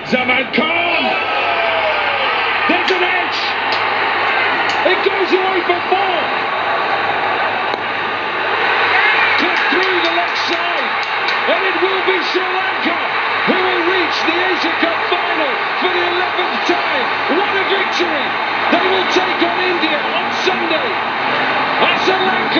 Zaman Khan. There's an edge. It goes away for four. Cut through the left side, and it will be Sri Lanka who will reach the Asia Cup final for the 11th time. What a victory! They will take on India on Sunday. And Sri Lanka.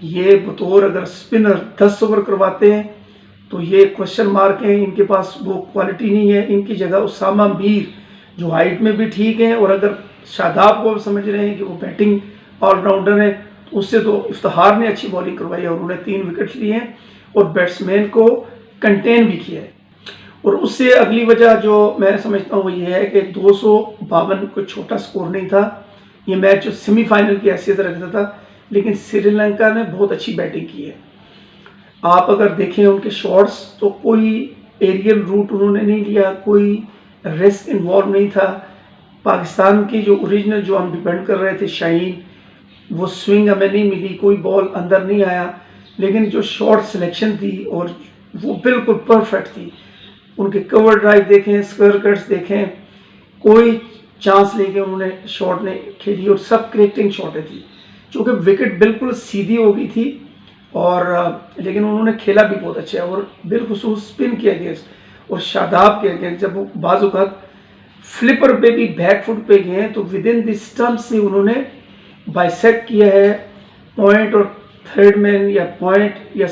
یہ بطور اگر spinner 10 over کرواتے ہیں تو یہ question mark ہیں، ان کے پاس وہ کوالٹی نہیں ہے. ان کی جگہ اسامہ میر جو ہائٹ میں بھی ٹھیک ہیں، اور اگر شاداب کو سمجھ رہے ہیں کہ وہ بیٹنگ آل راؤنڈر ہیں، تو اس سے تو افتخار نے اچھی بالنگ کروائی ہے اور انہوں نے 3 وکٹ لیے ہیں اور بیٹسمین کو کنٹین بھی کیا ہے. اور اس سے اگلی وجہ جو میں سمجھتا ہوں وہ یہ ہے کہ 252 کوئی چھوٹا سکور نہیں تھا. یہ میچ جو سیمی فائنل کی حیثیت رکھتا تھا، لیکن سری لنکا نے بہت اچھی بیٹنگ کی ہے. آپ اگر دیکھیں ان کے شاٹس تو کوئی ایریل روٹ انہوں نے نہیں لیا، کوئی ریسک انوالو نہیں تھا. پاکستان کی جو اوریجنل جو ہم ڈیپینڈ کر رہے تھے شاہین، وہ سوئنگ ہمیں نہیں ملی، کوئی بال اندر نہیں آیا. لیکن جو شارٹ سلیکشن تھی اور وہ بالکل پرفیکٹ تھی. ان کے کور ڈرائیو دیکھیں، اسکوئر کٹس دیکھیں، کوئی چانس لے کے انہوں نے شاٹ نے کھیلی اور سب کریکٹنگ شاٹیں تھی. چونکہ وکٹ بالکل سیدھی ہو گئی تھی اور لیکن انہوں نے کھیلا بھی بہت اچھا ہے اور بالخصوص اسپن کے اگینسٹ اور شاداب کے اگینسٹ جب وہ بعض اوقات فلپر پہ بھی بیک فٹ پہ گئے ہیں تو ود ان دی اسٹمپ سے انہوں نے بائیسیکٹ کیا ہے پوائنٹ اور تھرڈ مین یا پوائنٹ یا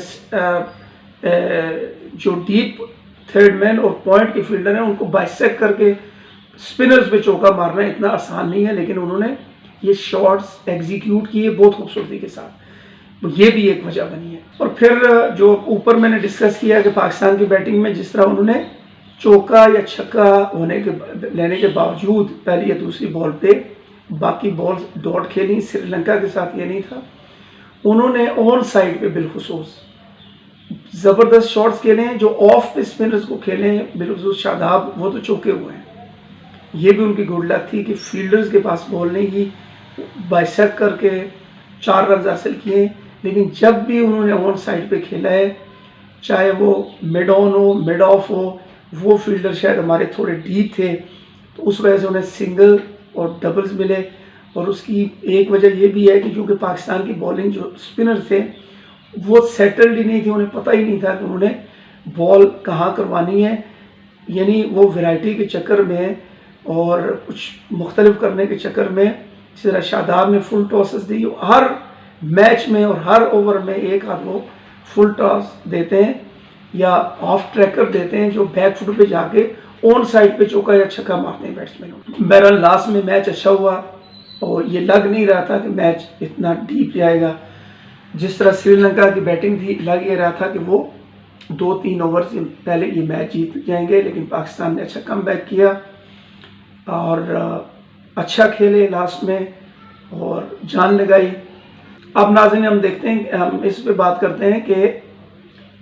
جو ڈیپ تھرڈ مین اور پوائنٹ کے فیلڈر ہیں ان کو بائیسیکٹ کر کے اسپنرز پہ چوکا مارنا اتنا آسان نہیں ہے. لیکن انہوں نے یہ شاٹس ایگزیکیوٹ کیے بہت خوبصورتی کے ساتھ. یہ بھی ایک وجہ بنی ہے. اور پھر جو اوپر میں نے ڈسکس کیا کہ پاکستان کی بیٹنگ میں جس طرح انہوں نے چوکا یا چھکا لینے کے باوجود پہلی یا دوسری بال پہ باقی بالز ڈاٹ کھیلی. سری لنکا کے ساتھ یہ نہیں تھا. انہوں نے آن سائڈ پہ بالخصوص زبردست شاٹس کھیلے ہیں. جو آف پہ اسپنرز کو کھیلے ہیں بالخصوص شاداب، وہ تو چوکے ہوئے ہیں. یہ بھی ان کی گڈ لک تھی کہ فیلڈرز کے پاس بال نہیں کی، بائیسیکٹ کر کے 4 رنز حاصل کیے. لیکن جب بھی انہوں نے آن سائڈ پہ کھیلا ہے، چاہے وہ مڈ آن ہو مڈ آف ہو، وہ فیلڈر شاید ہمارے تھوڑے ڈیپ تھے تو اس وجہ سے انہیں سنگل اور ڈبلز ملے. اور اس کی ایک وجہ یہ بھی ہے کہ کیونکہ پاکستان کی بالنگ جو اسپنر تھے وہ سیٹلڈ ہی نہیں تھی، انہیں پتہ ہی نہیں تھا کہ انہوں نے بال کہاں کروانی ہے. یعنی وہ ویرائٹی کے چکر میں اور کچھ مختلف کرنے کے چکر میں اس طرح شاداب نے فل ٹاسز دی. ہر میچ میں اور ہر اوور میں ایک آدھ وہ فل ٹاس دیتے ہیں یا آف ٹریکر دیتے ہیں جو بیک فٹ پہ جا کے آن سائڈ پہ چوکا یا چھکا مارتے ہیں بیٹسمین. بہرحال لاسٹ میں میچ اچھا ہوا اور یہ لگ نہیں رہا تھا کہ میچ اتنا ڈیپ جائے گا. جس طرح سری لنکا کی بیٹنگ تھی لگ یہ رہا تھا کہ وہ 2-3 اوور سے پہلے یہ میچ جیت جائیں گے. لیکن پاکستان نے اچھا کم بیک کیا اور اچھا کھیلے لاسٹ میں اور جان لگائی. اب ناظرین ہم دیکھتے ہیں، ہم اس پہ بات کرتے ہیں کہ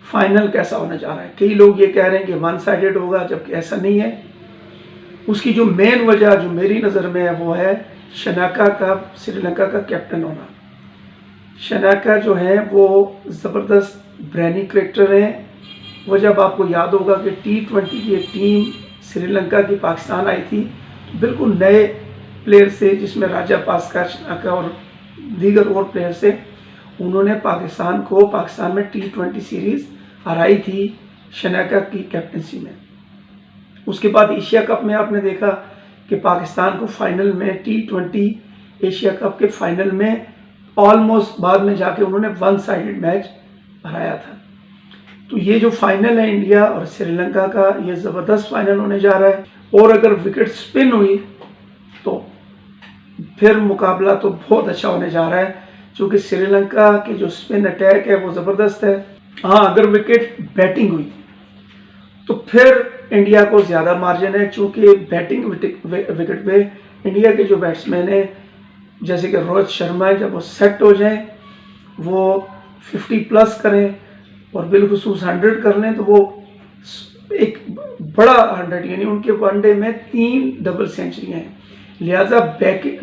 فائنل کیسا ہونا چاہ رہا ہے. کئی لوگ یہ کہہ رہے ہیں کہ 1 سائڈڈ ہوگا، جبکہ ایسا نہیں ہے. اس کی جو مین وجہ جو میری نظر میں ہے وہ ہے شناکا کا سری لنکا کا کیپٹن ہونا. شناکا جو ہیں وہ زبردست برینی کریکٹر ہیں. وہ جب آپ کو یاد ہوگا کہ T20 کی ایک ٹیم سری لنکا کی پاکستان آئی تھی بالکل نئے پلیئر سے، جس میں راجہ پاسکر، شناکا اور دیگر اور پلیئر سے، انہوں نے پاکستان کو پاکستان میں T20 سیریز ہرائی تھی شناکا کی کیپٹنسی میں. اس کے بعد ایشیا کپ میں آپ نے دیکھا کہ پاکستان کو فائنل میں T20 ایشیا کپ کے فائنل میں آلموسٹ بعد میں جا کے انہوں نے 1 سائڈڈ میچ ہرایا تھا. تو یہ جو فائنل ہے انڈیا اور سری لنکا کا، یہ زبردست فائنل ہونے جا رہا ہے. اور اگر وکٹ سپن ہوئی تو پھر مقابلہ تو بہت اچھا ہونے جا رہا ہے، چونکہ سری لنکا کے جو سپن اٹیک ہے وہ زبردست ہے. ہاں اگر وکٹ بیٹنگ ہوئی تو پھر انڈیا کو زیادہ مارجن ہے، چونکہ بیٹنگ وکٹ پہ انڈیا کے جو بیٹسمین ہیں جیسے کہ روہت شرما، جب وہ سیٹ ہو جائیں، وہ 50+ کریں اور بالخصوص 100 کر لیں تو وہ ایک بڑا 100، یعنی ان کے ون ڈے میں 3 ڈبل سینچریاں ہیں. لہٰذا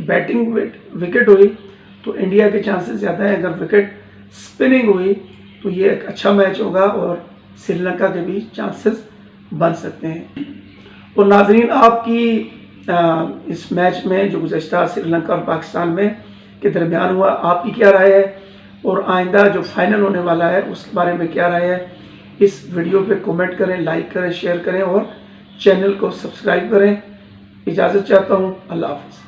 بیٹنگ وکٹ ہوئی تو انڈیا کے چانسز زیادہ ہیں. اگر وکٹ سپننگ ہوئی تو یہ ایک اچھا میچ ہوگا اور سری لنکا کے بھی چانسز بن سکتے ہیں. اور ناظرین آپ کی اس میچ میں جو گزشتہ سری لنکا اور پاکستان میں کے درمیان ہوا، آپ کی کیا رائے ہے؟ اور آئندہ جو فائنل ہونے والا ہے اس کے بارے میں کیا رائے ہے؟ اس ویڈیو پہ کومنٹ کریں، لائک کریں، شیئر کریں اور چینل کو سبسکرائب کریں. اجازت چاہتا ہوں. اللہ حافظ.